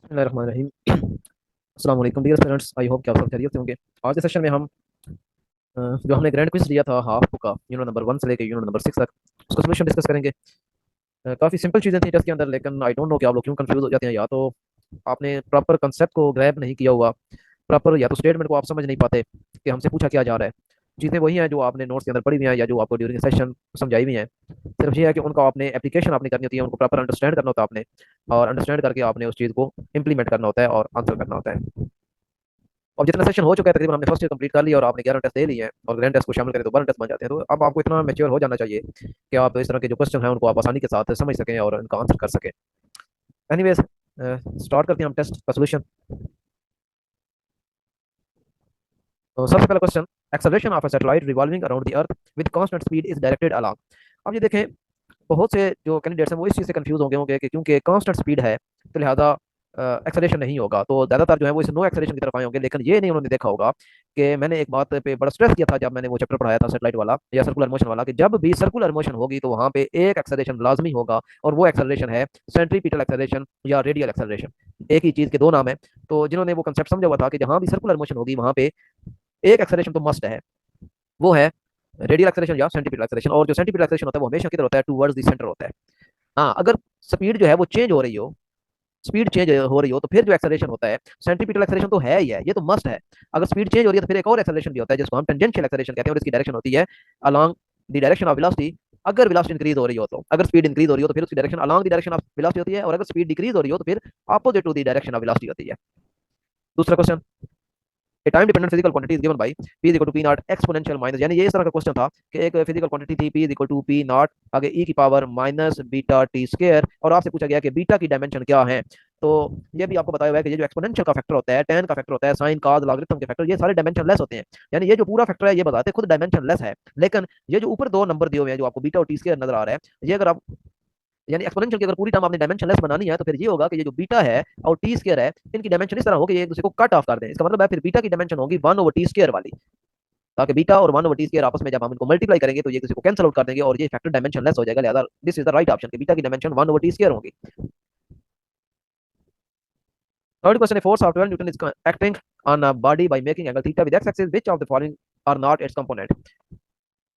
बिस्मिल्लाहिर्रहमानिर्रहीम। अस्सलाम वालेकुम डियर स्टूडेंट्स, आई होप कि आप सब खैरियत से होंगे। आज के सेशन में हम जो हमने ग्रैंड क्विज लिया था हाफ का यूनिट नंबर 1 से लेकर यूनिट नंबर 6 तक उसका सोल्यूशन डिस्कस करेंगे। काफ़ी सिंपल चीज़ें थी टेस्ट के अंदर, लेकिन आई डोंट नो कि आप लोग क्यों कंफ्यूज हो जाते हैं। या तो आपने प्रॉपर कंसेप्ट को ग्रैब नहीं किया हुआ, प्रॉपर या तो स्टेटमेंट को आप समझ नहीं पाते कि हमसे पूछा क्या जा रहा है। चीज़ें वही हैं जो आपने नोट्स के अंदर पढ़ी हुई हैं या जो आपको ड्यूरिंग सेशन समझाई हुई हैं। सिर्फ ये है कि उनका आपने एप्लीकेशन आपने करनी होती है, उनको प्रॉपर अंडरस्टैंड करना होता है आपने, और अंडरस्टैंड करके आपने उस चीज़ को इंप्लीमेंट करना होता है और आंसर करना होता है। अब जितना सेशन हो चुका है तकरीबन, हमने फर्स्ट ईयर कंप्लीट कर लिया और आपने 11 टेस्ट दे लिए हैं और ग्रैंड टेस्ट को शामिल करें तो 12 टेस्ट बन जाते हैं। तो अब आपको इतना मैच्योर हो जाना चाहिए कि आप इस तरह के जो क्वेश्चन हैं उनको आप आसानी के साथ समझ सकें और उनका आंसर कर सकें। एनीवेज, स्टार्ट करते हैं हम टेस्ट का सोल्यूशन। तो सबसे पहला question, acceleration of a satellite revolving around the earth with constant speed is directed along. अब ये देखें, बहुत से जो कैंडिडेट्स हैं वो इस चीज़ से कंफ्यूज होंगे कि क्योंकि कांस्टेंट स्पीड है तो लिहाजा एक्सेलरेशन नहीं होगा, तो ज़्यादातर जो है वो इस नो एक्सेलरेशन की तरफ आए होंगे। लेकिन ये नहीं उन्होंने देखा होगा कि मैंने एक बात पे बड़ा स्ट्रेस किया था जब मैंने वो चैप्टर पढ़ाया था सेटेलाइट वाला या सर्कुलर मोशन वाला, कि जब भी सर्कुलर मोशन होगी तो वहाँ पे एक एक्सेलरेशन लाजमी होगा, और वो एक्सेलरेशन है सेंट्रीपिटल एक्सेलरेशन या रेडियल एक्सेलरेशन। एक ही चीज़ के दो नाम है। तो जिन्होंने वो कंसेप्ट समझा हुआ था कि जहाँ भी सर्कुलर मोशन होगी वहाँ पे एक एक्सेलरेशन तो मस्ट है, वो है रेडियल एक्सेलरेशन या सेंटीपिटल एक्सेलरेशन। और जो सेंटीपिटल एक्सेलरेशन होता है वो हमेशा किधर होता है? टुवर्ड्स द सेंटर होता है। हाँ, अगर स्पीड जो है वो चेंज हो रही हो, स्पीड चेंज हो रही हो, तो फिर जो एक्सेलरेशन होता है सेंट्रीपिटल एक्सेलरेशन तो है ही है, ये तो मस्ट है। अगर स्पीड चेंज हो रही है तो फिर एक और एक्सेलरेशन भी होता है जिसको हम टेंजेंशियल एक्सेलरेशन कहते हैं, और इसकी डायरेक्शन होती है along the direction of velocity. अगर वेलोसिटी इंक्रीज हो रही हो तो, अगर स्पीड इंक्रीज हो रही हो तो फिर उसकी direction along the direction of velocity होती है, और अगर स्पीड डिक्रीज हो रही हो तो फिर opposite to the direction of velocity होती है। दूसरा question, a time dependent physical quantity is given by p is equal to p nought exponential minus, यानी ये इस तरह का क्वेश्चन था कि एक फिजिकल क्वांटिटी थी p is equal to p nought आगे e की power minus beta t square, और आपसे पूछा गया कि बीटा की डायमेंशन क्या है। तो ये भी आपको बताया हुआ है कि ये जो एक्सपोनेंशियल का फैक्टर होता है, tan का फैक्टर होता है, साइन कॉस लॉगरिथम के फैक्टर, ये सारे डायमेंशन लेस होते हैं। यानी ये जो पूरा फैक्टर है ये बताते खुद डायमेंशन लेस है, लेकिन ये जो ऊपर दो नंबर दिए हुए हैं जो आपको बीटा और टी स्क्वायर नजर आ रहा है, ये अगर आप यानी एक्सपोनेंशियल की अगर पूरी टर्म आपने डायमेंशन लेस बनानी है तो फिर ये होगा कि ये जो बीटा है और टी स्क्वायर है, इनकी डायमेंशन इस तरह होगी ये एक दूसरे को कट ऑफ कर दें। इसका मतलब है फिर बीटा की डायमेंशन होगी 1/t² वाली, ताकि बीटा और 1/t² आपस में जब हम इनको मल्टीप्लाई करेंगे तो ये किसी को कैंसिल आउट कर देंगे और ये फैक्टर डायमेंशन लेस हो जाएगा। लिहाजा this is the right option कि बीटा की डायमेंशन 1/t² होगी। थर्ड क्वेश्चन है, force of 12 newton is acting on a body by making angle theta with x axis, which of the following are not its component.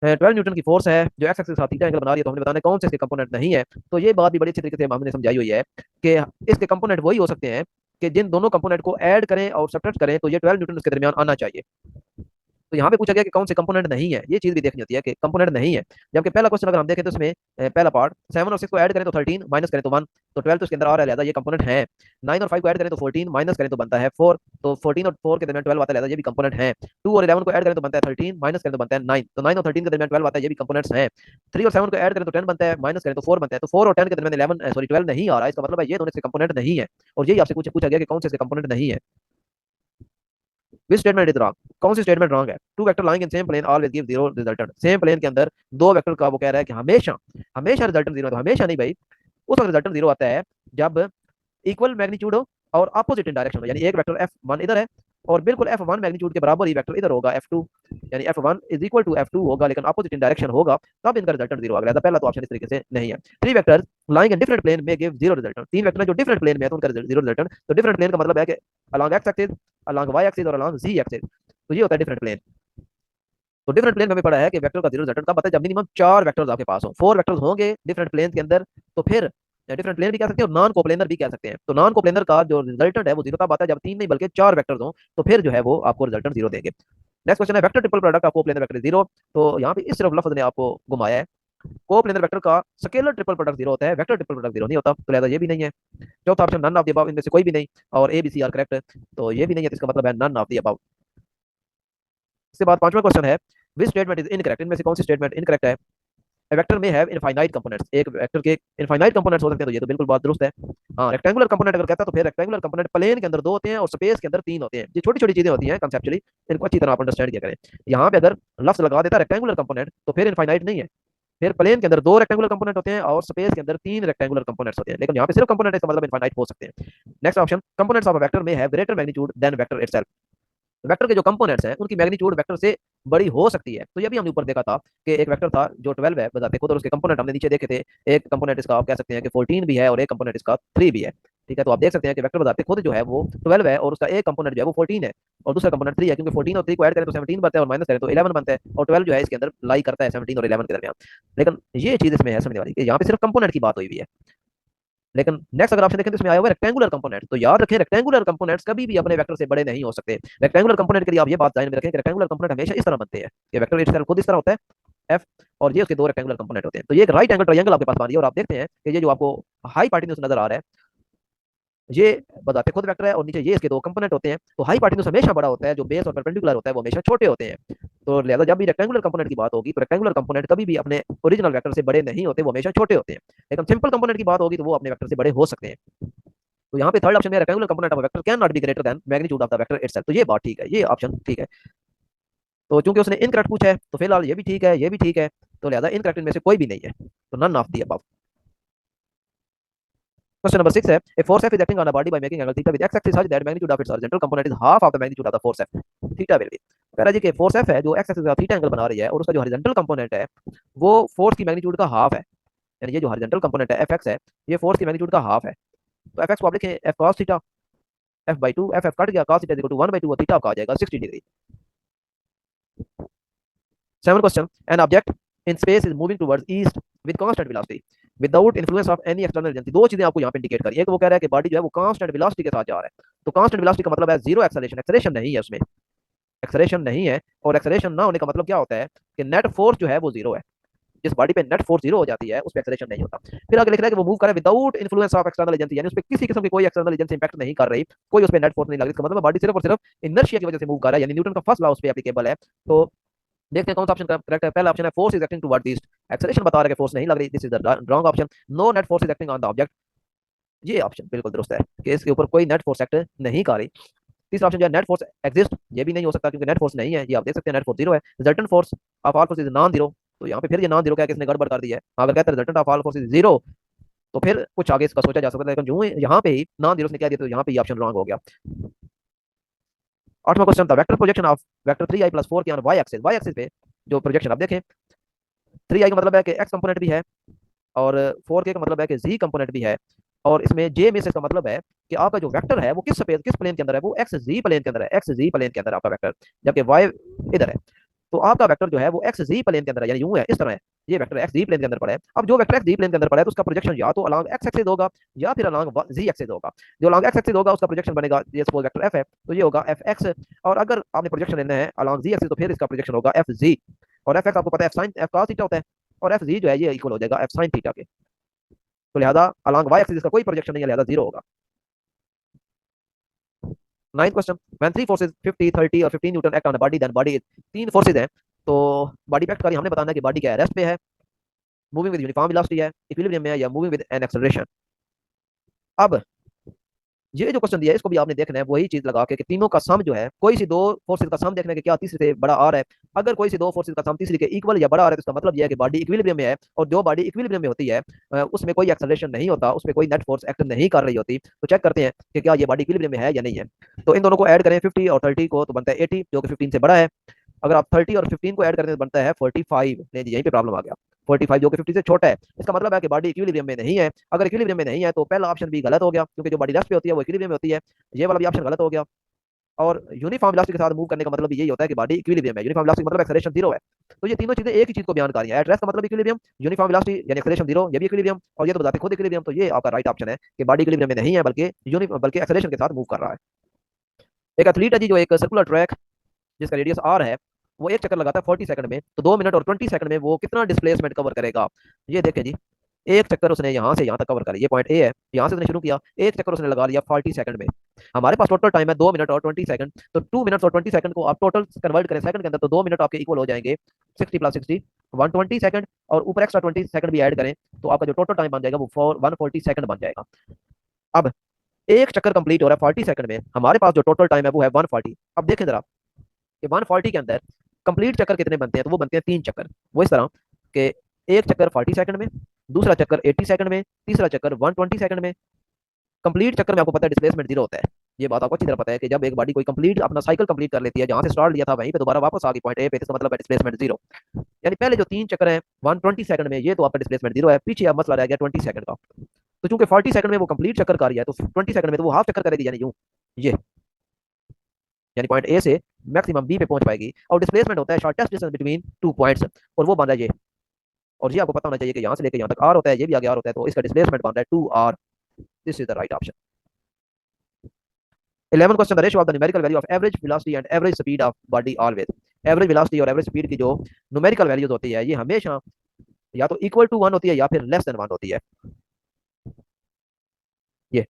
12 newton की force है जो x axis के साथ theta angle बना रही है, तो हमने बताना है कौन से इसके कंपोनेंट नहीं है। तो ये बात भी बड़ी अच्छी तरीके से हमने समझाई हुई है कि इसके कंपोनेंट वही हो सकते हैं कि जिन दोनों कंपोनेंट को ऐड करें और सब्ट्रैक्ट करें तो ये 12 न्यूटन के दरमियान आना चाहिए। तो यहाँ पे पूछा गया कि कौन से कंपोनेंट नहीं है, ये चीज भी देखनी होती है कि कंपोनेंट नहीं है। जबकि पहला क्वेश्चन अगर हम देखें तो इसमें पहला पार्ट 7 और 6 को ऐड करें तो 13, माइनस करें तो 1, तो 12 तो उसके अंदर आ रहा है, लिहाजा ये कंपोनेंट है। 9 और 5 को ऐड करें तो 14, माइनस करें तो बनता है 4, तो 14 और 4 के दरमियान 12 आता है, लिहाजा ये भी कंपोनेंट है। 2 और 11 को ऐड करें तो बनता है 13, माइनस करें तो बनता है 9, तो 9 और 13 के दरमियान 12 आता है, ये भी कंपोनेंट्स हैं। 3 और 7 को ऐड करें तो 10 बनता है, माइनस करें तो 4 बनता है, तो 4 और 10 के दरमियान 11 सॉरी 12 नहीं आ रहा है। इसका मतलब है ये दोनों इसके कंपोनेंट नहीं है, और यही आपसे पूछा गया कि कौन से इसके कंपोनेंट नहीं है। विच स्टेटमेंट इज रॉन्ग, कौन सी स्टेटमेंट रॉन्ग है? Two vector lying in same plane always give zero resultant, same plane के अंदर दो वेक्टर का वो कह रहा है कि हमेशा हमेशा रिजल्टेंट जीरो, तो हमेशा नहीं भाई, उस वक्त रिजल्टेंट जीरो आता है जब इक्वल मैग्नीट्यूड हो और अपोजिट इन डायरेक्शन हो। यानी एक वेक्टर F1 इधर है और बिल्कुल F1 मैग्नीट्यूड के बराबर ही वेक्टर इधर होगा F2, यानी F1 is equal to F2 होगा लेकिन अपोजिट इन डायरेक्शन होगा, तब इनका रिजल्टेंट जीरो आ गया। पहला तो ऑप्शन इस तरीके से नहीं है। Three vectors lying in different plane में गिव जीरो रिजल्टेंट, तीन वेक्टर जो डिफरेंट प्लेन में है तो उनका जीरो रिजल्टेंट। तो डिफरेंट प्लेन का मतलब है कि along x axis, along y axis और अलॉन्ग जी एक्सिस, तो ये होता है डिफरेंट प्लेन। तो डिफरेंट प्लेन में हमें पड़ा है कि वेक्टर का जीरो रिजल्टेंट तब आता है जब मिनिमम चार वेक्टर्स आपके पास हो, फोर वेक्टर्स होंगे डिफरेंट प्लेन के अंदर, तो फिर डिफरेंट प्लेन भी कह सकते हैं और नॉन कोप्लेनर भी कह सकते हैं। तो नॉन कोप्लेनर का जो रिजल्टेंट है वो जीरो तब आता है जब तीन नहीं बल्कि चार वेक्टर्स हो, तो फिर जो है वो आपको रिजल्टेंट जीरो देंगे। नेक्स्ट क्वेश्चन है, vector triple product of coplanar vector zero. तो यहाँ पे इस सिर्फ लफ्ज ने आपको घुमाया है। कोप्लेनर वेक्टर का स्केलर ट्रिपल प्रोडक्ट जीरो होता है, वेक्टर ट्रिपल प्रोडक्ट जीरो नहीं होता, तो लिहाजा ये भी नहीं है। चौथा option none of the above, इनमें से कोई भी नहीं, और A B C are correct है, तो ये भी नहीं है, तो इसका मतलब है नन ऑफ द अबव। इसके बाद पांचवा क्वेश्चन है, विच स्टेटमेंट इज इनकरेक्ट, इनमें से कौन सी स्टेटमेंट इनकरेक्ट है? वेक्टर में हैव इनफाइनाइट कंपोनेंट्स, एक वेक्टर के इनफाइनाइट कंपोनेंट्स हो सकते हैं, तो ये तो बिल्कुल बात दुरुस्त है। हाँ, रेक्टेंगुलर कंपोनेंट अगर कहता है तो फिर रेक्टेंगुलर कंपोनेंट प्लेन के अंदर दो होते हैं और स्पेस के अंदर तीन होते हैं। ये छोटी छोटी चीजें होती हैं कंसेप्चुअली, इनको अच्छी तरह आप अंडरस्टैंड किया करें। यहाँ पे अगर लफ्ज लगा देता रेक्टेंगुलर कंपोनेंट तो फिर इनफाइनाइट नहीं है, फिर प्लेन के अंदर दो रेक्टेंगुलर कंपोनेंट होते हैं और स्पेस के अंदर तीन रेक्टेंगुलर कंपोनेंट्स होते हैं, लेकिन यहाँ पे सिर्फ कंपोनेंट है, इसका मतलब इनफाइनाइट हो सकते हैं। Next option, components of a vector में have greater magnitude than vector itself, vector के जो कंपोनेंट्स हैं उनकी मैग्नीट्यूड वेक्टर से बड़ी हो सकती है। तो ये भी हमने ऊपर देखा था कि एक वेक्टर था जो 12 है बताते खुद, और उसके कंपोनेंट हमने नीचे देखे थे। एक कंपोनेंट इसका आप कह सकते हैं कि 14 भी है और एक कंपोनेंट इसका 3 भी है। ठीक है, तो आप देख सकते हैं कि वेक्टर बताते खुद जो है वो 12 है और उसका एक कंपोनेंट जो है वो 14 है और दूसरा कंपोनेंट 3 है, क्योंकि 14 और 3 को ऐड करें तो 17 बनता है और माइनस करें तो 11 बनता है और 12 जो है इसके अंदर लाई करता है 17 और 11 के दरमियान। लेकिन ये चीज इसमें है समझने वाली कि यहाँ पे सिर्फ कंपोनेंट की बात हुई हुई है। लेकिन नेक्स्ट अगर ऑप्शन देखें तो इसमें आया हुआ है रेक्टेंगुलर कंपोनेंट। तो याद रखें रेक्टेंगुलर कंपोनेंट्स कभी भी अपने वेक्टर से बड़े नहीं हो सकते। रेक्टेंगुलर कंपोनेंट के लिए आप ये बात ध्यान में रखें कि रेक्टेंगुलर कंपोनेंट हमेशा इस तरह बनते हैं कि वेक्टर इटसेल्फ खुद इस तरह होता है एफ, और ये उसके दो रेक्टेंगुलर कंपोनेंट होते हैं। तो ये एक राइट एंगल ट्रायंगल आपके पास बन रही है और आप देखते हैं कि ये जो आपको हाई पार्टिन्यूस नजर आ रहा है ये बताते खुद वेक्टर है और नीचे ये इसके दो कंपोनेंट होते हैं। तो हाई पार्टिन्यूस हमेशा बड़ा होता है, जो बेस और परपेंडिकुलर होता है वो हमेशा छोटे होते हैं। तो लिहाजा जब भी रेक्टेंगुलर कंपोनेंट की बात होगी तो रेक्टेंगुलर कंपोनेंट कभी भी अपने ओरिजिनल वेक्टर से बड़े नहीं होते, वो हमेशा छोटे होते हैं। लेकिन सिंपल कंपोनेंट की बात होगी तो वो अपने वेक्टर से बड़े हो सकते हैं। तो यहाँ पे थर्ड ऑप्शन में rectangular component of vector can not be greater than magnitude of the vector itself. तो ये बात ठीक है, ये ऑप्शन ठीक है। तो चूंकि उसने इनकरेक्ट पूछा है तो फिलहाल ये भी ठीक है, ये भी ठीक है, तो लिहाजा इनकरेक्ट इनमें से कोई भी नहीं है, तो none of the above. Question number 6 है a force F is acting on a body by making angle theta with x axis such that magnitude of its horizontal component is half of the magnitude of the force F. Theta will be, कह रहा है जी कि force F है जो x axis का theta angle बना रही है और उसका जो हॉरिजॉन्टल कंपोनेंट है वो फोर्स की मैग्नीट्यूड का हाफ है। यानी ये जो हॉरिजॉन्टल कंपोनेंट है fx है ये फोर्स की मैग्नीट्यूड का हाफ है। तो fx को आप लिखें f cos theta f/2, f cut गया cos थीटा इक्वल टू 1/2 और थीटा आपका आ जाएगा 60 degree. 7 question, an object in space is moving towards east with constant velocity without influence of any external agency। दो चीजें आपको यहाँ पे इंडिकेट करी, एक वो कह रहा है कि बॉडी जो है वो कांस्टेंट वेलोसिटी के साथ जा रहा है। तो कांस्टेंट वेलोसिटी का मतलब है जीरो एक्सेलरेशन, एक्सेलरेशन नहीं है उसमें, एक्सेलरेशन नहीं है। और एक्सेलरेशन ना होने का मतलब क्या होता है कि नेट फोर्स जो है वो जीरो है। जिस बॉडी पे नेट फोर्स जीरो हो जाती है उस पर एक्सेलरेशन नहीं होता। फिर आगे लिख रहा है कि वो मूव कर रहा है without influence of external agency, यानी उस पर किसी किस्म की कोई एक्सटर्नल एजेंसी इंपैक्ट नहीं कर रही, कोई उस पर नेट फोर्स नहीं लग रही। इसका मतलब बॉडी सिर्फ और सिर्फ इनर्शिया की वजह से मूव कर रहा है, यानी न्यूटन का फर्स्ट लॉ उस पर एप्लीकेबल है। तो देखते हैं कौन सा ऑप्शन करेक्ट है। पहला ऑप्शन है force is acting towards east, acceleration बता रहा है कि फोर्स नहीं लग रही, this is the wrong option. No net force is acting on the object, ये ऑप्शन बिल्कुल दुरुस्त है कि इसके ऊपर कोई नेट फोर्स एक्ट नहीं कर रही। तीसरा ऑप्शन जो है नेट फोर्स एग्जिस्ट, ये भी नहीं हो सकता क्योंकि नेट फोर्स नहीं है, ये आप देख सकते हैं नेट फोर्स जीरो है। Resultant force of all force is non zero, तो यहाँ पे फिर ये नॉन जीरो क्या किसने गड़बड़ कर दी है। अगर कहते हैं resultant of all force is zero तो फिर कुछ आगे इसका सोचा जा सकता है, लेकिन जो यहाँ पे ही नॉन जीरो ने कह दिया तो यहाँ पे ये ऑप्शन रॉन्ग हो गया। 8वां क्वेश्चन था vector projection of vector 3i + 4 k on y axis. Y axis पे जो प्रोजेक्शन आप देखें 3i का मतलब है कि x कंपोनेंट भी है और 4k का मतलब है कि z कंपोनेंट भी है, और इसमें j में से इसका मतलब है कि आपका जो वेक्टर है वो किस प्लेन के अंदर है, वो एक्स जी प्लेन के अंदर है, एक्स जी प्लेन के अंदर आपका वेक्टर, जबकि y इधर है। तो आपका वेक्टर जो है वो एक्स जी प्लेन के अंदर है, यानी यूं है इस तरह है, ये वेक्टर एक्स जी प्लेन के अंदर पड़ा है। अब जो वेक्टर एक्स जी प्लेन के अंदर पड़ा है तो उसका प्रोजेक्शन या तो अलॉन्ग एक्स एक्सिस होगा या फिर अलॉन्ग जी एक्सिस होगा। जो अलॉन्ग एक्स एक्सिस होगा उसका प्रोजेक्शन बनेगा, ये सपोज वेक्टर एफ है तो ये होगा एफ एक्स, और अगर आपने प्रोजेक्शन लेना है अलॉन्ग जी एक्सिस तो फिर इसका प्रोजेक्शन होगा एफ जी, और एफ एक्स आपको पता है F sine F cos theta होता है, और एफ जी जो है ये इक्वल हो जाएगा एफ साइन थीटा के। तो लिहाजा अलॉन्ग वाई एक्सिस का कोई प्रोजेक्शन नहीं है, लिहाजा जीरो होगा। 9th question, when three forces 50 30 और 15 newton act on a body then body is, तीन फोर्सेस हैं तो बॉडी पे एक्ट करी, हमने बताना है कि बॉडी क्या है, रेस्ट पे है, मूविंग विद यूनिफॉर्म वेलोसिटी है, इक्विलिब्रियम में है, या मूविंग विद एन एक्सेलरेशन। अब ये जो क्वेश्चन दिया है इसको भी आपने देखना है वही चीज लगा के कि तीनों का सम जो है, कोई सी दो फोर्सेस का सम देखना है कि क्या तीसरे से बड़ा आ रहा है। अगर कोई सी दो फोर्सेस का सम तीसरी के इक्वल या बड़ा आ रहा है तो इसका मतलब यह है कि बॉडी इक्विलिब्रियम में है, और जो बॉडी इक्विलिब्रियम में होती है उसमें कोई एक्सेलरेशन नहीं होता, उसमें कोई नेट फोर्स एक्ट नहीं कर रही होती। तो चेक करते हैं कि क्या ये बॉडी इक्विलिब्रियम में है या नहीं है। तो इन दोनों को ऐड करें 50 और 30 को तो बनता है 80 जो कि 15 से बड़ा है। अगर आप 30 और 15 को ऐड करते हैं तो बनता है 45, नहीं जी यहीं पे प्रॉब्लम आ गया, 45 जो कि 50 से छोटा है। इसका मतलब है कि बॉडी इक्विलिब्रियम में नहीं है। अगर इक्विलिब्रियम में नहीं है तो पहला ऑप्शन भी गलत हो गया, क्योंकि जो बॉडी रेस्ट पे होती है वो इक्विलिब्रियम में होती है, ये वाला भी ऑप्शन गलत हो गया। और यूनिफॉर्म वेलोसिटी के साथ मूव करने का मतलब यही होता है कि बॉडी इक्विलिब्रियम है, यूनिफॉर्म वेलोसिटी मतलब एक्सेलरेशन जीरो है। तो ये तीनों चीजें एक ही चीज को बयान कर रही है, एट रेस्ट का मतलब इक्विलिब्रियम, यूनिफॉर्म वेलोसिटी यानी एक्सेलरेशन जीरो ये भी इक्विलिब्रियम, और ये तो बताते खुद इक्विलिब्रियम। तो ये आपका राइट ऑप्शन है कि बॉडी इक्विलिब्रियम में नहीं है बल्कि एक्सेलरेशन के साथ मूव कर रहा है। एक एथलीट है जी जो एक सर्कुलर ट्रैक जिसका रेडियस आर है वो एक चक्कर लगाता है 40 सेकंड में, तो 2 मिनट और 20 सेकंड में वो कितना डिस्प्लेसमेंट कवर करेगा। ये देखें जी, एक चक्कर उसने यहाँ से यहाँ तक कवर करा, ये पॉइंट ए है, यहाँ से उसने शुरू किया, एक चक्कर उसने लगा लिया 40 सेकंड में। हमारे पास टोटल टाइम है 2 मिनट और 20 सेकंड, तो 2 मिनट और 20 सेकंड को आप टोटल कन्वर्ट करें सेकंड के अंदर तो 2 मिनट आपके इक्वल हो जाएंगे 60 + 60 120 सेकंड, और ऊपर एक्स्ट्रा 20 सेकंड भी ऐड करें तो आपका जो टोटल टाइम बन जाएगा वो 140 सेकंड बन जाएगा। अब एक चक्कर कंप्लीट हो रहा है 40 सेकंड में, हमारे पास जो टोटल टाइम है वो है 140। अब देखें जरा कि 140 के अंदर कंप्लीट चक्कर कितने बनते हैं, तो वो बनते हैं 3 चक्कर। वो इस तरह कि एक चक्कर 40 सेकंड में, दूसरा चक्कर 80 सेकंड में, तीसरा चक्कर 120 सेकंड में। कंप्लीट चक्कर में आपको पता है डिस्प्लेसमेंट जीरो होता है, ये बात आपको अच्छी तरह पता है कि जब एक बॉडी कोई कंप्लीट अपना साइकिल कंप्लीट कर लेती है, जहां से स्टार्ट लिया था वहीं पे दोबारा वापस आ गई पॉइंट ए पे, तो इसका मतलब है डिस्प्लेसमेंट जीरो। यानी पहले जो 3 चक्कर है 120 सेकंड में ये तो आपका डिस्प्लेसमेंट जीरो है, पीछे अब मसला रह गया 20 सेकंड का। तो चूंकि 40 सेकंड में वो कंप्लीट चक्कर कर रही है तो 20 सेकंड में तो वो हाफ चक्कर करेगी, यानी यूं, ये, यानी पॉइंट ए से मैक्सिमम बी पे पहुंच पाएगी। और डिस्प्लेसमेंट होता है शॉर्टेस्ट डिस्टेंस बिटवीन 2 पॉइंट्स, और वो बन रहा है ये। और ये आपको पता होना चाहिए कि यहाँ से लेकर यहाँ तक आर होता है, ये भी आगे आर होता है, तो इसका डिस्प्लेसमेंट बन रहा है 2 r. This is the right option. 11 question, the ratio of the numerical value of average velocity and average speed of body always. Average velocity और एवरेज स्पीड की जो न्यूमेरिकल वैल्यूज होती है ये हमेशा या तो इक्वल टू 1 होती है या फिर लेस देन 1 होती है, ये।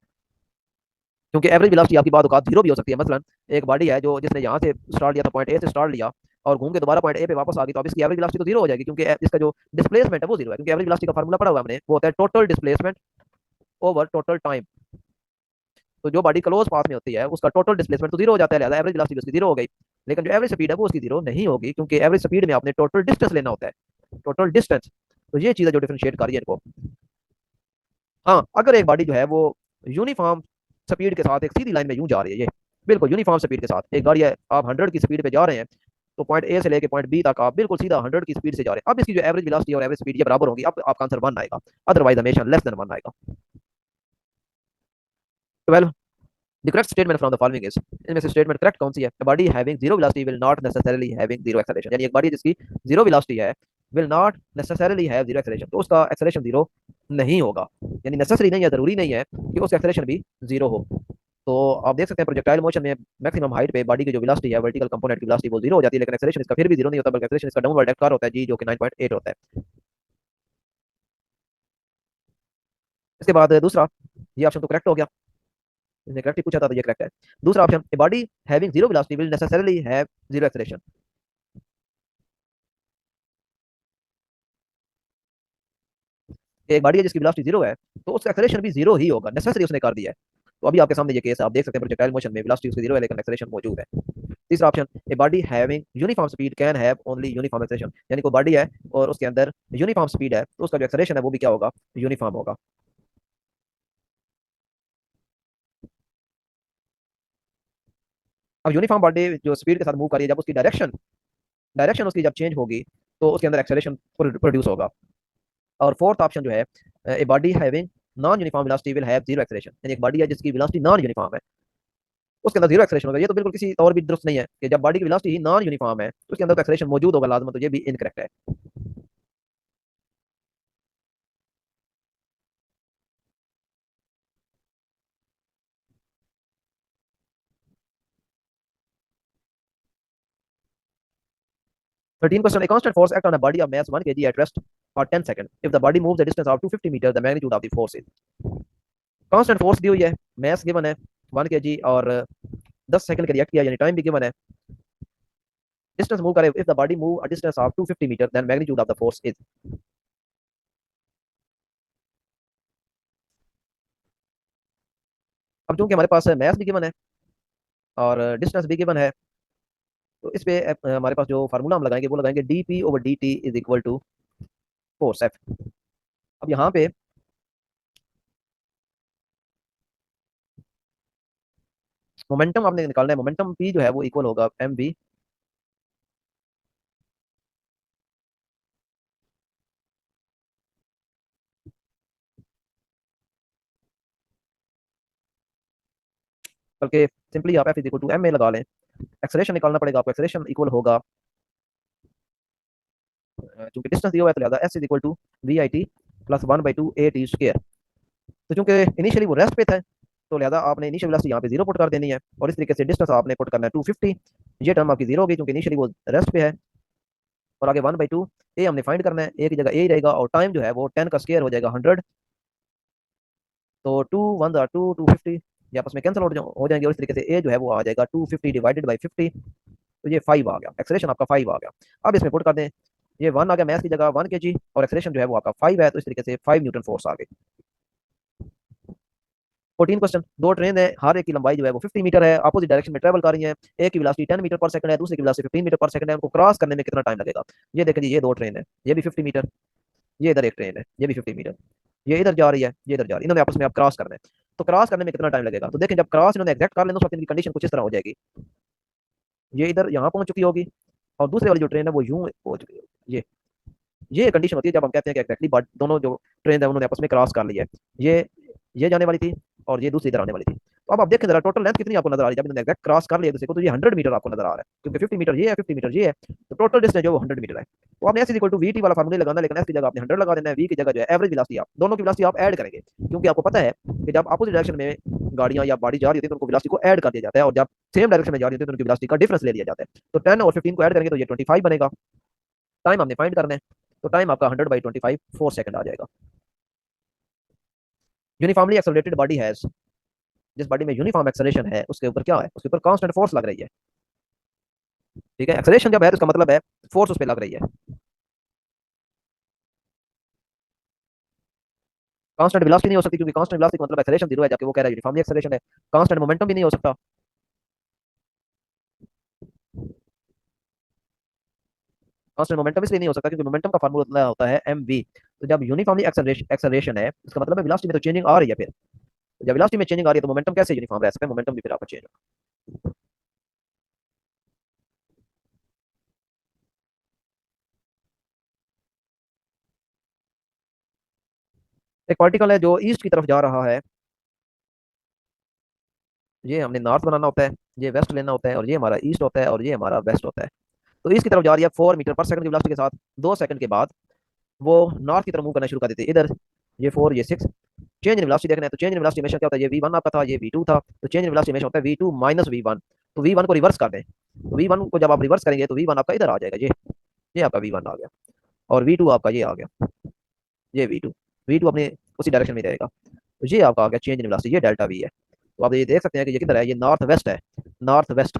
क्योंकि एवरेज वेलोसिटी आपकी बात औकात जीरो भी हो सकती है। मसलन एक बॉडी है जो जिसने यहाँ से स्टार्ट लिया था, पॉइंट ए से स्टार्ट लिया और घूम के दोबारा पॉइंट ए पे वापस आ गई, तो अब इसकी एवरेज वेलोसिटी तो जीरो हो जाएगी, क्योंकि इसका जो डिस्प्लेसमेंट है वो जीरो है। क्योंकि एवरेज वेलोसिटी का फार्मूला पढ़ा हुआ हमने, वो होता है total displacement over total time. तो जो बॉडी क्लोज पाथ में होती है उसका टोटल डिस्प्लेसमेंट तो जीरो हो जाता है, लिहाजा एवरेज वेलोसिटी उसकी जीरो हो गई। लेकिन जो एवरेज स्पीड है वो उसकी जीरो नहीं होगी, क्योंकि एवरेज स्पीड में आपने टोटल डिस्टेंस लेना होता है, टोटल डिस्टेंस। तो ये चीज़ है जो डिफरेंशिएट कर रही है इनको। हाँ, अगर एक बॉडी जो है वो यूनिफॉर्म स्पीड के साथ एक सीधी लाइन में यूं जा रही है, ये बिल्कुल यूनिफॉर्म स्पीड के साथ एक गाड़ी है, आप 100 की स्पीड पे जा रहे हैं, तो पॉइंट ए से लेके पॉइंट बी तक आप बिल्कुल सीधा 100 की स्पीड से जा रहे हैं। अब इसकी जो एवरेज वेलोसिटी और एवरेज स्पीड ये बराबर होगी, अब आपका आंसर 1 आएगा, अदरवाइज हमेशा लेस देन 1 आएगा। 12, the correct statement from the following is, इनमें से स्टेटमेंट करेक्ट कौन सी है? Body having zero velocity will not necessarily having zero acceleration, यानी एक बॉडी जिसकी जीरो वेलोसिटी है will not necessarily have zero acceleration, तो उसका एक्सेलरेशन जीरो नहीं होगा। यानी नेसेसरी नहीं है, जरूरी नहीं है कि उसका एक्सेलरेशन भी जीरो हो। तो आप देख सकते हैं प्रोजेक्टाइल मोशन में मैक्सिमम हाइट पे बॉडी की जो वेलोसिटी है, वर्टिकल कंपोनेंट की वेलोसिटी वो जीरो हो जाती है, लेकिन एक्सेलरेशन इसका फिर भी जीरो नहीं होता, बल्कि एक्सेलरेशन इसका डाउनवर्ड वेक्टर होता है जी, जो कि 9.8 होता है। इसके बाद दूसरा, ये ऑप्शन तो करेक्ट हो गया, इसने करेक्ट ही पूछा था तो ये करेक्ट है। दूसरा option, a body having zero velocity will necessarily have zero acceleration. एक बॉडी है जिसकी वेलोसिटी जीरो है तो उसका एक्सेलरेशन भी जीरो ही होगा, नेसेसरी उसने कर दिया है। तो अभी आपके सामने ये केस है, आप देख सकते हैं प्रोजेक्टाइल मोशन में वेलोसिटी उसकी जीरो है लेकिन एक्सेलरेशन मौजूद है। तीसरा option, a body having uniform speed can have only uniform acceleration, यानी कोई बॉडी है और उसके अंदर यूनिफॉर्म स्पीड है तो उसका जो एक्सेलरेशन है वो भी क्या होगा, यूनिफॉर्म होगा। अब यूनिफॉर्म बॉडी जो स्पीड के साथ मूव कर रही है, जब उसकी डायरेक्शन डायरेक्शन उसकी जब चेंज होगी तो उसके अंदर एक्सेलरेशन प्रोड्यूस होगा। और फोर्थ ऑप्शन जो है, a body having non uniform velocity will have zero acceleration, यानी एक बॉडी है जिसकी वेलोसिटी नॉन यूनिफॉर्म है उसके अंदर जीरो एक्सेलरेशन होगा। ये तो बिल्कुल किसी और भी दुरुस्त नहीं है कि जब बॉडी की वेलोसिटी ही नॉन यूनिफॉर्म है तो उसके अंदर तो एक्सेलरेशन मौजूद होगा लाजमन, तो ये भी इनकरेक्ट है। 13 question, a constant force act on a body of mass 1 kg at rest for 10 seconds. If the body moves a distance of 250 meters, the magnitude of the force is। Constant force दी हुई है, mass given है 1 kg और 10 second के react किया, यानी time भी given है। Distance move करे, if the body move a distance of 250 metre then magnitude of the force is. अब चूंकि हमारे पास मास भी गिवन है और डिस्टेंस भी गिवन है, तो इस पे हमारे पास जो फार्मूला हम लगाएंगे वो लगाएंगे d p over d t is equal to force f. अब यहाँ पे मोमेंटम आपने निकालना है, मोमेंटम पी जो है वो इक्वल होगा एम वी बल्कि सिंपली आप f is equal to m a लगा लें। एक्सेलरेशन निकालना पड़ेगा आपको, एक्सेलरेशन इक्वल होगा, चूंकि डिस्टेंस दिया हुआ है तो लिहाजा s is equal to v i t plus 1/2 a t square. तो चूंकि इनिशियली वो रेस्ट पे था तो लिहाजा आपने इनिशियल वेलोसिटी यहाँ पे जीरो पुट कर देनी है, और इस तरीके से डिस्टेंस आपने पुट करना है 250। ये टर्म आपकी जीरो होगी क्योंकि इनिशियली वो रेस्ट पे है। और आगे 1/2 ए हमने फाइंड करना है, ए की जगह ए ही रहेगा, और टाइम जो है वो 10 का स्क्वायर हो जाएगा 100। तो 2 1 2 250 ये आपस में कैंसिल हो जाएंगे, और इस तरीके से ए जो है वो आ जाएगा 250 डिवाइडेड बाई 50। तो ये 5 आ गया, एक्सेलरेशन आपका 5 आ गया। अब इसमें पुट कर दें, ये 1 आ गया मैथ की जगह 1 kg, और एक्सेलरेशन जो है वो आपका 5 है, तो इस तरीके से 5 न्यूटन फोर्स आ गई। 14 क्वेश्चन, दो ट्रेन है, हर एक की लंबाई जो है वो 50 मीटर है, अपोजिट डायरेक्शन में ट्रेवल कर रही है। एक की वेलोसिटी 10 मीटर पर सेकंड है, दूसरी की वेलोसिटी 15 मीटर पर सेकंड है, उनको क्रॉस करने में कितना टाइम लगेगा? ये देखें जी, ये दो ट्रेन है, ये भी 50 मीटर, ये इधर एक ट्रेन है, ये भी 50 मीटर, ये इधर जा रही है, ये इधर जा रही है, इन्होंने आपस में आप क्रॉस करना है। तो क्रॉस करने में कितना टाइम लगेगा? तो देखें जब क्रॉस इन्होंने एग्जैक्ट कर लेना, तो इनकी कंडीशन कुछ इस तरह हो जाएगी, ये इधर यहाँ पहुंच चुकी होगी और दूसरे वाली जो ट्रेन है वो यूं पहुंच गई होगी। ये कंडीशन होती है जब हम कहते हैं कि एक्जैक्टली दोनों जो ट्रेन है उन्होंने आपस में क्रॉस कर लिया है। ये ये जाने वाली थी और ये दूसरी इधर आने वाली थी। तो अब आप देखें जरा टोटल लेंथ कितनी आपको नजर आ रही है, जब इन्होंने एग्जैक्ट क्रॉस कर लिया दूसरे को, तो ये 100 मीटर आपको नजर आ रहा है, क्योंकि 50 मीटर ये है, 50 मीटर ये है, तो टोटल डिस्टेंस जो वो 100 मीटर है। तो आपने s equal to v t वाला फार्मूला लगाना, लेकिन एस की जगह आपने 100 लगा देना है, वी की जगह जो है एवरेज वेलोसिटी, आप दोनों की वेलोसिटी आप ऐड करेंगे, क्योंकि आपको पता है कि जब अपोजिट डायरेक्शन में गाड़ियां या बॉडी जा रही होती है तो उनको वेलोसिटी को ऐड कर दिया जाता है, और जब सेम डायरेक्शन में जा रही होती है तो उनकी वेलोसिटी का डिफरेंस ले लिया जाता है। तो 10 और 15 को ऐड करेंगे तो ये 25 बनेगा। टाइम हमने फाइंड करना है, तो टाइम आपका 100/25 4 सेकंड आ जाएगा। यूनिफॉर्मली एक्सेलरेटेड बॉडी हैज, जिस बॉडी में यूनिफॉर्म एक्सेलरेशन है उसके ऊपर क्या है, उसके ऊपर कांस्टेंट फोर्स लग रही है। ठीक है, एक्सेलरेशन जब है तो उसका मतलब है फोर्स उस पर लग रही है। कांस्टेंट वेलोसिटी नहीं हो सकती, क्योंकि कांस्टेंट वेलोसिटी का मतलब एक्सेलरेशन जीरो है, जबकि वो कह रहा है यूनिफॉर्मली एक्सेलरेशन है। कांस्टेंट मोमेंटम भी नहीं हो सकता। कांस्टेंट मोमेंटम इसलिए नहीं हो सकता क्योंकि मोमेंटम का फार्मूला होता है एम वी। तो जब यूनिफॉर्मली एक्सेलरेशन है इसका मतलब है वेलोसिटी में तो चेंजिंग आ रही है, फिर जब वेलोसिटी में चेंजिंग आ रही है तो मोमेंटम कैसे यूनिफॉर्म रह सकता है, मोमेंटम भी फिर आपका चेंज होगा। एक पार्टिकल है जो ईस्ट की तरफ जा रहा है, ये हमने नॉर्थ बनाना होता है, ये वेस्ट लेना होता है, और ये हमारा ईस्ट होता है और ये हमारा वेस्ट होता है। तो ईस्ट की तरफ जा रही है 4 मीटर पर सेकंड की वेलोसिटी के साथ, 2 सेकंड के बाद वो नॉर्थ की तरफ मूव करना शुरू कर देती है, इधर ये 4 ये 6। चेंज इन वेलोसिटी देखना है, तो चेंज इन वेलोसिटी हमेशा क्या होता है, ये वी वन आपका था, ये वी टू था, तो चेंज इन वेलोसिटी हमेशा होता है v two minus v one. तो वी वन को रिवर्स कर दें, तो वी वन को जब आप रिवर्स करेंगे तो वी वन आपका इधर आ जाएगा, ये आपका वी वन आ गया, और वी टू आपका ये आ गया, ये वी टू अपने उसी डायरेक्शन में रहेगा। तो ये आपका आ गया चेंज इन वेलोसिटी, ये डेल्टा वी है। तो आप ये देख सकते हैं कि ये किधर है, ये नॉर्थ वेस्ट है, नॉर्थ वेस्ट,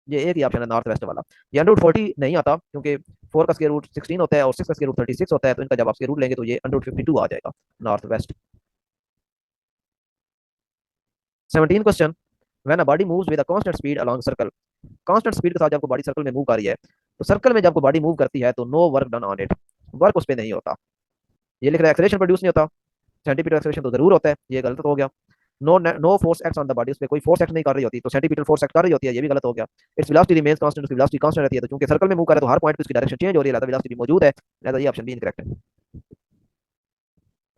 ये एक ही ऑप्शन है नॉर्थ वेस्ट वाला। ये अंडर रूट 40 नहीं आता, क्योंकि 4 का स्क्वायर रूट 16 होता है और 6 का स्क्वायर रूट 36 होता है, तो इनका जब आप स्क्वायर रूट लेंगे तो ये अंडर रूट 52 आ जाएगा, north west. 17 question, when a body moves with a constant speed along circle, constant speed के साथ जब बॉडी सर्कल में मूव कर रही है, तो सर्कल में जब बॉडी मूव करती है तो no work done on it, work उस पर नहीं होता। ये लिख रहा है एक्सेलरेशन प्रोड्यूस नहीं होता, सेंटीमीटर एक्सेलरेशन तो जरूर होता है, ये गलत हो गया। No force act on the body, उस पर कोई फोर्स एक्ट नहीं कर रही होती, तो सेंटीमीटर फोर्स एक्ट कर रही होती है, ये भी गलत हो गया। इट्स वेलोसिटी रिमेंस कांस्टेंट, उसकी वेलोसिटी कांस्टेंट रहती है, तो क्योंकि सर्कल में मूव कर रहा है तो हर पॉइंट पे उसकी डायरेक्शन चेंज हो रही है, लिहाजा वेलोसिटी मौजूद है, लिहाजा ये ऑप्शन भी इनकरेक्ट है।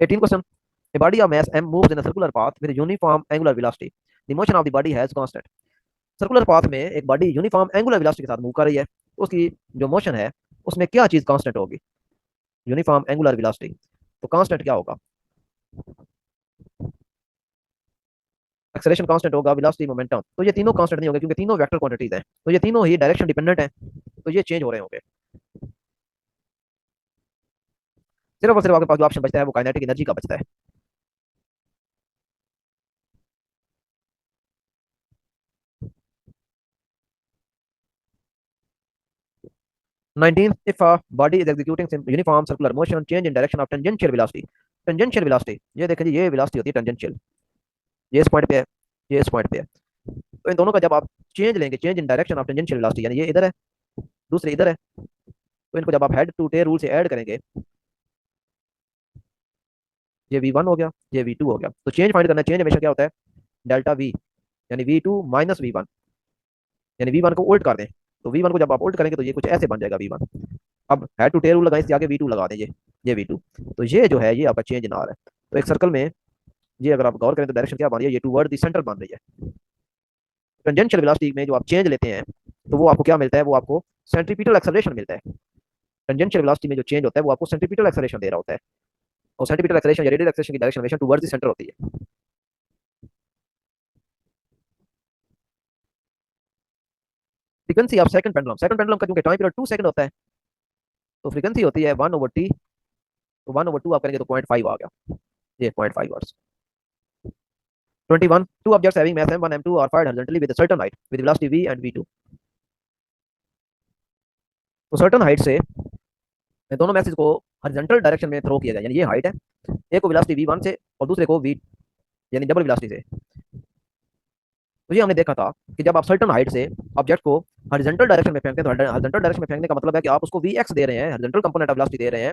18 question, a body of mass m moves in a circular path with uniform angular velocity, the motion of the body has constant। Circular path में एक बॉडी यूनिफॉर्म एंगुलर वेलोसिटी के साथ मूव कर रही है, तो उसकी जो मोशन है उसमें क्या चीज कांस्टेंट होगी, यूनिफॉर्म एंगुलर वेलोसिटी, तो कांस्टेंट क्या होगा, एक्सेलरेशन कांस्टेंट होगा, वेलोसिटी मोमेंटम, तो ये तीनों कांस्टेंट नहीं होंगे क्योंकि तीनों वेक्टर क्वांटिटीज हैं, तो ये तीनों ही डायरेक्शन डिपेंडेंट हैं, तो ये चेंज हो रहे होंगे। सिर्फ और सिर्फ आपके पास जो ऑप्शन बचता है वो काइनेटिक एनर्जी का बचता है। 19, if a body is executing uniform circular motion, change in direction of tangential velocity, tangential velocity, ये देखें जी, ये वेलोसिटी होती है टेंजेंशियल, ये इस पॉइंट पे है, ये इस पॉइंट पे है, तो इन दोनों का जब आप चेंज लेंगे, change in direction of tangential velocity, यानी ये इधर है, दूसरे इधर है, तो इनको जब आप हेड टू टेल रूल से ऐड करेंगे, ये वी वन हो गया, ये वी टू हो गया, तो चेंज फाइंड करना, चेंज हमेशा क्या होता है, डेल्टा वी, यानी v two minus v one, यानी वी वन को उल्ट कर दें, तो वी वन को जब आप उल्ट करेंगे तो ये कुछ ऐसे बन जाएगा वी वन। अब हेड टू टेल रूल लगाएं, इसके आगे वी टू लगा दें, ये वी टू, तो ये जो है ये आपका चेंज इन आ रहा है। तो एक सर्कल में ये अगर आप गौर करें तो डायरेक्शन क्या बन रही है, ये टूवर्ड द सेंटर बन रही है। टेंजेंशियल वेलोसिटी में जो आप चेंज लेते हैं तो वो आपको क्या मिलता है, वो आपको सेंट्रीपिटल एक्सेलरेशन मिलता है। टेंजेंशियल वेलोसिटी में जो चेंज होता है वो आपको सेंट्रीपिटल एक्सेलरेशन दे रहा होता है, और सेंट्रीपिटल एक्सेलरेशन या रेडियल एक्सेलरेशन की डायरेक्शन हमेशा टुवर्ड्स द सेंटर होती है। फ्रीक्वेंसी ऑफ सेकंड पेंडुलम का क्योंकि टाइम पीरियड 2 सेकंड होता है, तो फ्रीक्वेंसी होती है 1/t, तो 1/2 आप करेंगे तो 0.5 आ गया, ये 0.5 verse. 21, two objects having mass m1 m2 are fired horizontally with a certain height with velocity v and v2, तो सर्टन हाइट से दोनों मैसेज को हॉरिजॉन्टल डायरेक्शन में थ्रो किया गया, यानी ये हाइट है, एक को वेलोसिटी v1 से और दूसरे को v यानी डबल वेलोसिटी से। तो ये हमने देखा था कि जब आप सर्टन हाइट से ऑब्जेक्ट को हॉरिजॉन्टल डायरेक्शन में फेंकते हैं, तो हॉरिजॉन्टल डायरेक्शन में फेंकने का मतलब है कि आप उसको vx दे रहे हैं, हॉरिजॉन्टल कंपोनेंट ऑफ वेलोसिटी दे रहे हैं,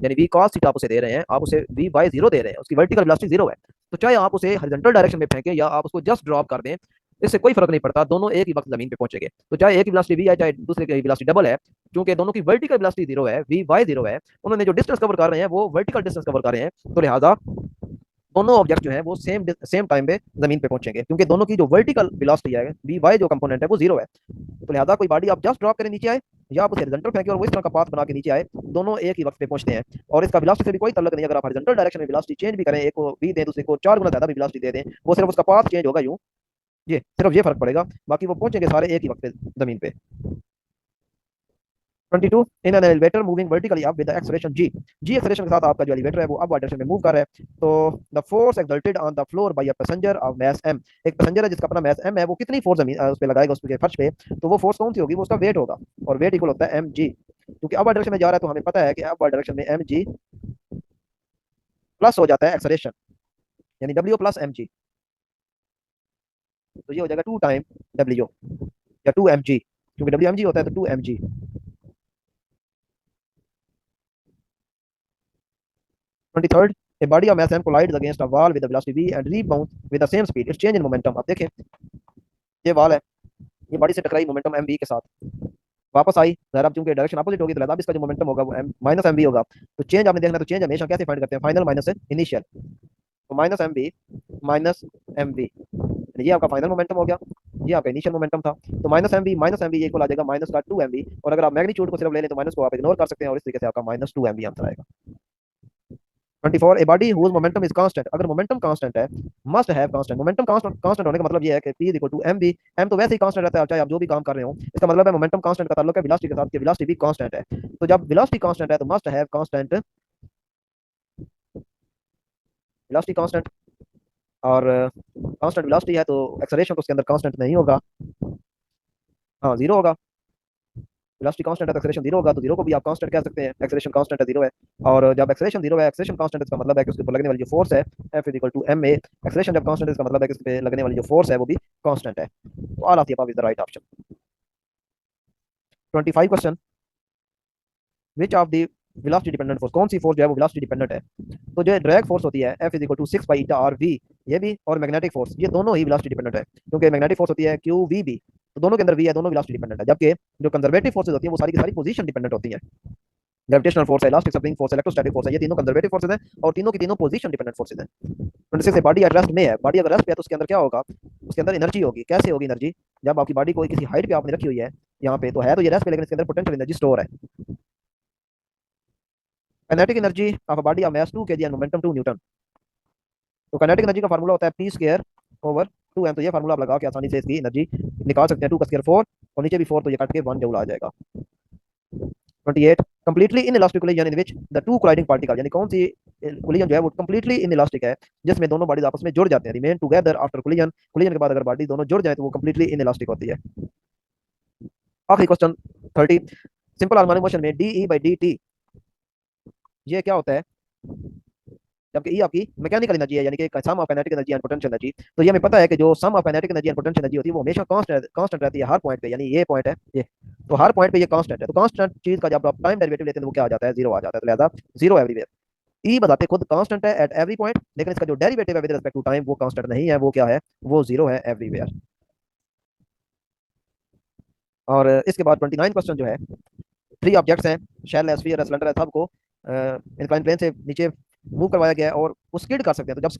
यानी v cos थीटा आप उसे दे रहे हैं, आप उसे v by 0 दे रहे हैं, उसकी वर्टिकल वेलोसिटी 0 है। तो चाहे आप उसे हॉरिजॉन्टल डायरेक्शन में फेंकें या आप उसको जस्ट ड्रॉप कर दें, इससे कोई फर्क नहीं पड़ता, दोनों एक ही वक्त जमीन पे पहुंचेंगे। तो चाहे एक की वेलोसिटी v है चाहे दूसरे की वेलोसिटी डबल है, क्योंकि दोनों की वर्टिकल वेलोसिटी 0 है, v by 0 है, उन्होंने जो डिस्टेंस कवर कर रहे हैं वो वर्टिकल डिस्टेंस कवर कर रहे हैं, तो लिहाजा दोनों ऑब्जेक्ट जो है वो सेम टाइम पे जमीन पे पहुंचेंगे, क्योंकि दोनों की जो वर्टिकल वेलोसिटी है वी वाई जो कंपोनेंट है वो जीरो है। तो लिहाजा कोई बॉडी आप जस्ट ड्रॉप करें नीचे आए या आप उसे हॉरिजॉन्टल फेंके और वो इस तरह का पाथ बना के नीचे आए, दोनों एक ही वक्त पे पहुंचते हैं। और इसका वेलोसिटी से भी कोई तल्लुक नहीं। अगर आप हॉरिजॉन्टल डायरेक्शन में वेलोसिटी चेंज भी करें, एक को भी दें दूसरे को 4 गुना ज्यादा भी वेलोसिटी दे दें, वो सिर्फ उसका पाथ चेंज होगा यूं, ये सिर्फ ये फर्क पड़ेगा, बाकी वो पहुंचेंगे सारे एक ही वक्त पे जमीन पे। 22, in an elevator moving vertically up with the acceleration g. G acceleration के साथ आपका जो एलिवेटर है वो अपवर्ड डायरेक्शन में मूव कर रहा है। तो the force exerted on the floor bye a passenger of mass m, एक पैसेंजर है जिसका अपना मास m है, वो कितनी फोर्स जमीन उस पे लगाएगा, उसके फर्श पे, तो वो फोर्स कौन सी होगी, वो उसका वेट होगा। और वेट इक्वल होता है mg, क्योंकि अपवर्ड डायरेक्शन में जा रहा है तो हमें पता है कि अपवर्ड डायरेक्शन में mg प्लस हो जाता है एक्सेलरेशन, यानी w प्लस mg। तो ये हो जाएगा 2 टाइम w या 2 mg, क्योंकि w mg होता है तो 2 mg। 23rd, a body of mass m collides against a wall with a velocity v and rebounds with the same speed, its change in momentum। अब देखें, ये वॉल है, ये बॉडी से टकराई मोमेंटम एम वी के साथ, वापस आई, जरा अब चूंकि डायरेक्शन अपोजिट होगी तो लहजा इसका जो मोमेंटम होगा वो एम माइनस एम वी होगा। तो चेंज आपने देखना, तो चेंज हमेशा कैसे फाइंड करते हैं, फाइनल माइनस इनिशियल। तो minus m v minus m v, ये आपका फाइनल मोमेंटम हो गया, ये आपका इनिशियल मोमेंटम था। तो माइनस एम वी इक्वल आ जाएगा माइनस का 2 mv, और अगर आप मैग्नीट्यूड को सिर्फ ले लें तो माइनस को आप इग्नोर कर सकते हैं और इस तरीके से आपका माइनस 2 mv आंसर आएगा। 24, a body whose momentum is constant, अगर मोमेंटम कांस्टेंट है, must have constant, momentum constant constant होने का मतलब ये है कि p is equal to m b, m तो वैसे ही कांस्टेंट रहता है चाहे आप जो भी काम कर रहे हो, इसका मतलब है मोमेंटम कांस्टेंट का ताल्लुक है वेलोसिटी के साथ, कि वेलोसिटी भी कांस्टेंट है। तो जब वेलोसिटी कांस्टेंट है तो must have constant velocity constant, और कांस्टेंट वेलोसिटी है तो एक्सेलरेशन तो उसके अंदर कांस्टेंट नहीं होगा, हाँ जीरो होगा। वेलोसिटी कांस्टेंट है तो एक्सेलरेशन जीरो होगा, तो जीरो को भी आप कांस्टेंट कह सकते हैं, एक्सेलरेशन कांस्टेंट है जीरो है। और जब एक्सेलरेशन जीरो है, एक्सेलरेशन कांस्टेंट, इसका मतलब है कि उसके ऊपर लगने वाली जो फोर्स है F is equal to m a, acceleration जब कांस्टेंट है इसका मतलब है कि उस पे लगने वाली जो फोर्स है वो भी कांस्टेंट है। तो all of the above is the right option. 25 question, which of the velocity dependent force, कौन सी फोर्स जो है वो वेलोसिटी डिपेंडेंट है। तो जो ड्रैग फोर्स होती है F is equal to 6 by eta r v, ये भी, और मैग्नेटिक फोर्स, ये दोनों ही वेलोसिटी डिपेंडेंट है, क्योंकि मैग्नेटिक फोर्स होती है क्यू वी बी, तो दोनों के अंदर वी है, दोनों वेलोसिटी डिपेंडेंट है। जबकि जो कंजर्वेटिव फोर्सेज होती है वो सारी की सारी पोजीशन डिपेंडेंट होती है। ग्रेविटेशनल फोर्स है, इलास्टिक स्प्रिंग फोर्स है, इलेक्ट्रोस्टैटिक फोर्स है, ये तीनों कंजर्वेटिव फोर्सेज हैं, और तीनों की तीनों पोजीशन डिपेंडेंट फोर्सेज हैं। 26 बॉडी एट रेस्ट में है, बॉडी अगर रेस्ट पे है तो उसके अंदर क्या होगा, उसके अंदर एनर्जी होगी। कैसे होगी एनर्जी, जब आपकी बॉडी कोई किसी हाइट पे आपने रखी हुई है, यहाँ पे तो है तो ये रेस्ट पे, लेकिन इसके अंदर पोटेंशियल एनर्जी स्टोर है। Kinetic energy of a body of mass 2 kg and momentum 2 Newton. तो काइनेटिक एनर्जी का फार्मूला होता है पी स्क्वायर ओवर 2m, तो ये फार्मूला आप लगा के आसानी से इसकी एनर्जी निकाल सकते हैं, 2 का स्क्वायर 4, और नीचे भी 4 तो ये काट के 1 जूल आ जाएगा। 28, completely in elastic collision in which the two colliding particle, यानी कौन सी कोलिजन जो है वो कंप्लीटली इन इलास्टिक है, जिसमें दोनों बॉडीज आपस में जुड़ जाते हैं, remain together after collision, collision के बाद अगर बॉडी दोनों जुड़ जाए तो वो कंप्लीटली इन इलास्टिक होती है। आखिरी क्वेश्चन 30, सिंपल हार्मोनिक मोशन में D E by D T, ये क्या होता है, जबकि ई आपकी मैकेनिकल एनर्जी है, यानी कि sum of kinetic energy and potential energy. तो ये हमें पता है कि जो sum of kinetic energy and potential energy होती है वो हमेशा कांस्टेंट रहती है हर पॉइंट पे, यानी ये पॉइंट है ये, तो हर पॉइंट पे ये कांस्टेंट है। तो कांस्टेंट चीज का जब आप टाइम डेरिवेटिव लेते हैं तो वो क्या आ जाता है, जीरो आ जाता है, तो लिहाजा जीरो एवरीवेयर। ई बताते खुद कांस्टेंट है एट एवरी पॉइंट, लेकिन इसका जो डेरिवेटिव है विद रिस्पेक्ट टू टाइम वो कांस्टेंट नहीं है, वो क्या है, वो जीरो है एवरीवेयर। और इसके बाद 29 क्वेश्चन जो है, 3 ऑब्जेक्ट्स हैं, शेल है, स्फीयर है, सिलेंडर है, सबको इंक्लाइन प्लेन से नीचे मूव करवाया गया है और वो स्किड कर सकते हैं। तो जब